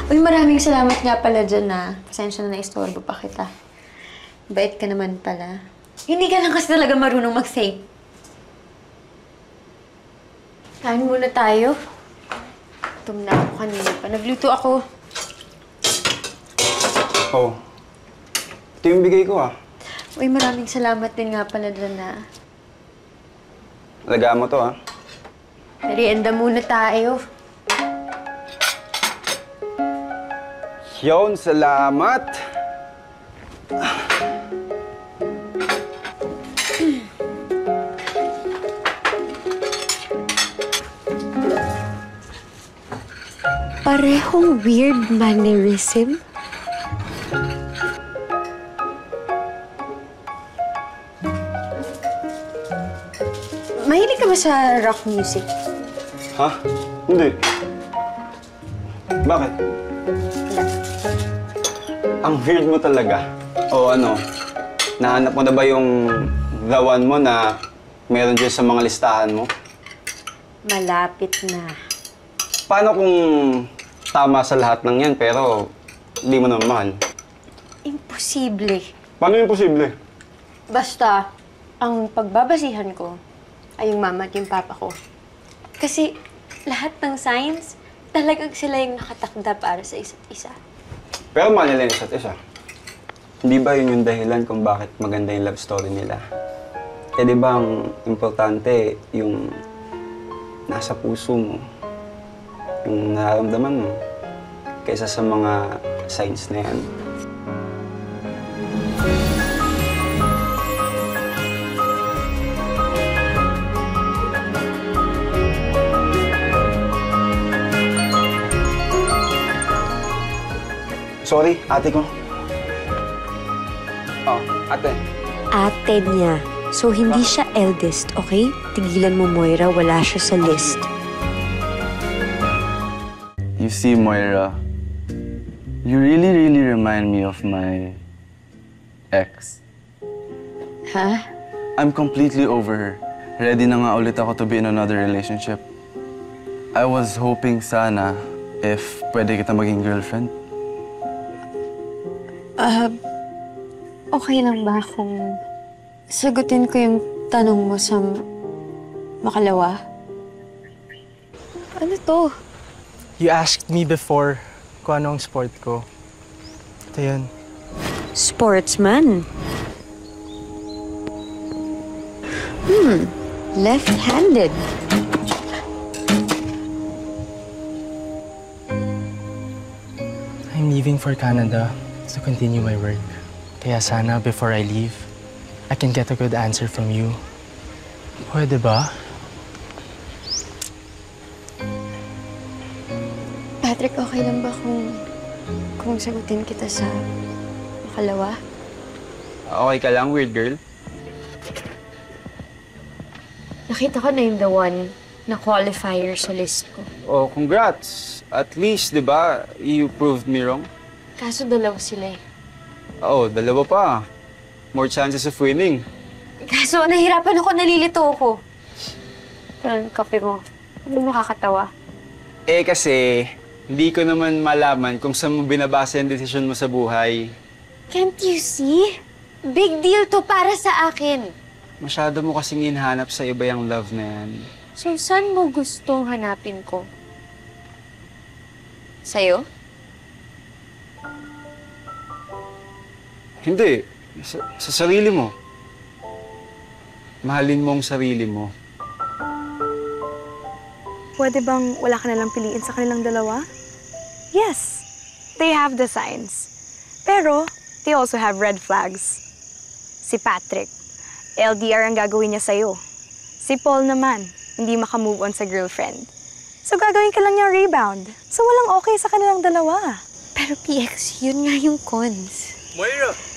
Uy, maraming salamat nga pala dyan na. Pasensya na naistorbo pa kita. Bait ka naman pala. Hindi ka lang kasi talaga marunong mag-save. Kain muna tayo. Gutom na ako kanina pa. Nagluto ako. Oh. Ito yung bigay ko Uy, maraming salamat din nga pala dyan na. Alagaan mo to Merienda muna tayo. Yon, salamat! Parehong weird mannerism. Mahilig ka ba sa rock music? Ha? Hindi. Bakit? Wala. Ang weird mo talaga. O ano, nahanap mo na ba yung the one mo na meron dyan sa mga listahan mo? Malapit na. Paano kung tama sa lahat ng yan pero hindi mo naman mahal? Imposible. Paano yung posible? Basta, ang pagbabasihan ko ay yung mama at yung papa ko. Kasi lahat ng signs, talagang sila yung nakatakda para sa isa't isa. Pero mahal nila yung isa't isa. Hindi ba yun yung dahilan kung bakit maganda yung love story nila? Eh di ba ang importante yung nasa puso mo, yung nararamdaman mo, kaysa sa mga signs na yan. Sorry, ate ko. Oh, ate. Ate niya. So, hindi siya eldest, okay? Tigilan mo, Moira. Wala siya sa list. You see, Moira, you really remind me of my ex. Ha? I'm completely over her. Ready na nga ulit ako to be in another relationship. I was hoping sana if pwede kita maging girlfriend. Okay lang ba kung sagutin ko yung tanong mo sa makalawa? Ano to? You asked me before kung anong sport ko. Ito yun. Sportsman. Left-handed. I'm leaving for Canada to continue my work. Kaya sana before I leave, I can get a good answer from you. Pwede ba? Patrick, okay lang ba kung sagutin kita sa makalawa? Okay ka lang, weird girl? Nakita ko na yung the one na qualifier sa list ko. Oh, congrats! At least, di ba, you proved me wrong. Kaso dalawa sila eh. Oo, dalawa pa. More chances of winning. Kaso nahirapan ako, nalilito ako. Parang kape mo. Ano makakatawa? Eh kasi, hindi ko naman malaman kung saan mo binabasa yung desisyon mo sa buhay. Can't you see? Big deal to para sa akin. Masyado mo kasing hinahanap sa iba yung love na yan. So, saan mo gustong hanapin ko? Sa'yo? Hindi. Sa sarili mo. Mahalin mo ang sarili mo. Pwede bang wala ka nalang piliin sa kanilang dalawa? Yes, they have the signs. Pero, they also have red flags. Si Patrick, LDR ang gagawin niya sa'yo. Si Paul naman, hindi makamove on sa girlfriend. So, gagawin ka lang niyang rebound. So, walang okay sa kanilang dalawa. Pero PX, yun nga yung cons. Moira!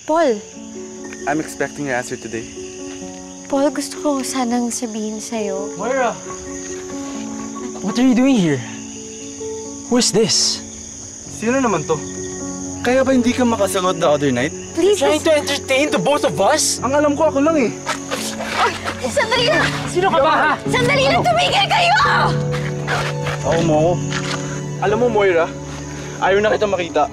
Paul, I'm expecting your answer today. Paul, gusto ko sanang sabihin sa'yo. Moira! What are you doing here? Who is this? Sino naman to? Kaya ba hindi ka makasagot the other night? Please, Trying to entertain the both of us? Ang alam ko, ako lang eh. sandali lang! Sino ka ba, ha? Sandali lang, tumigil kayo! Ako mo. Alam mo, Moira, Ayaw na kita makita.